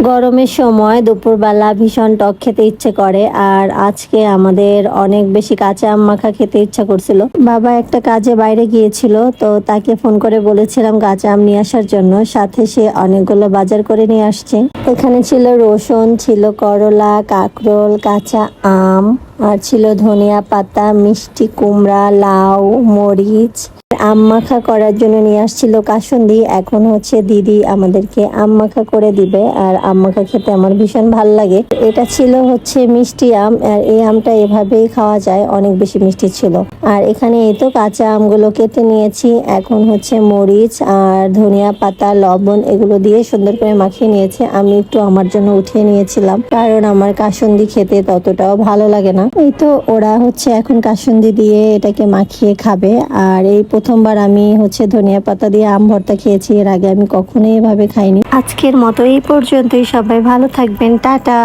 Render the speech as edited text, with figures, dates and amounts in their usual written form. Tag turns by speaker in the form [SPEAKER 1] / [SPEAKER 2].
[SPEAKER 1] গরমের সময় দুপুরবেলা ভীষণ টক খেতে ইচ্ছে করে, আর আজকে আমাদের অনেক বেশি কাঁচা আম মাখা খেতে ইচ্ছা করছিল। বাবা একটা কাজে বাইরে গিয়েছিল, তো তাকে ফোন করে বলেছিলাম কাঁচা আম নিয়ে আসার জন্য, সাথে সে অনেকগুলো বাজার করে নিয়ে আসছে। এখানে ছিল রসুন, ছিল করলা, কাঁকরোল, কাঁচা আম, আর ছিল ধনিয়া পাতা, মিষ্টি কুমড়া, লাউ, মরিচ। আম মাখা করার জন্য নিয়ে আসছিল কাসুন্দি। এখন হচ্ছে দিদি আমাদেরকে আম মাখা করে দিবে, আর আম মাখা খেতে আমার ভীষণ ভাল লাগে। এটা ছিল হচ্ছে মিষ্টি আম, আর এই আমটা এভাবেই খাওয়া যায়, অনেক বেশি মিষ্টি ছিল। আর এখানে এই তো কাঁচা আমগুলো কেটে নিয়েছি। এখন হচ্ছে মরিচ আর ধনিয়া পাতা, লবণ এগুলো দিয়ে সুন্দর করে মাখিয়ে নিয়েছে। আমি একটু আমার জন্য উঠিয়ে নিয়েছিলাম, কারণ আমার কাসুন্দি খেতে ততটাও ভালো লাগে না। এই তো ওরা হচ্ছে এখন কাসুন্দি দিয়ে এটাকে মাখিয়ে খাবে। আর এই প্রথমবার আমি হচ্ছে ধনিয়া পাতা দিয়ে আম ভর্তা খেয়েছি, এর আগে আমি কখনোই এভাবে খাইনি। আজকের মতো এই পর্যন্তই, সবাই ভালো থাকবেন, টাটা।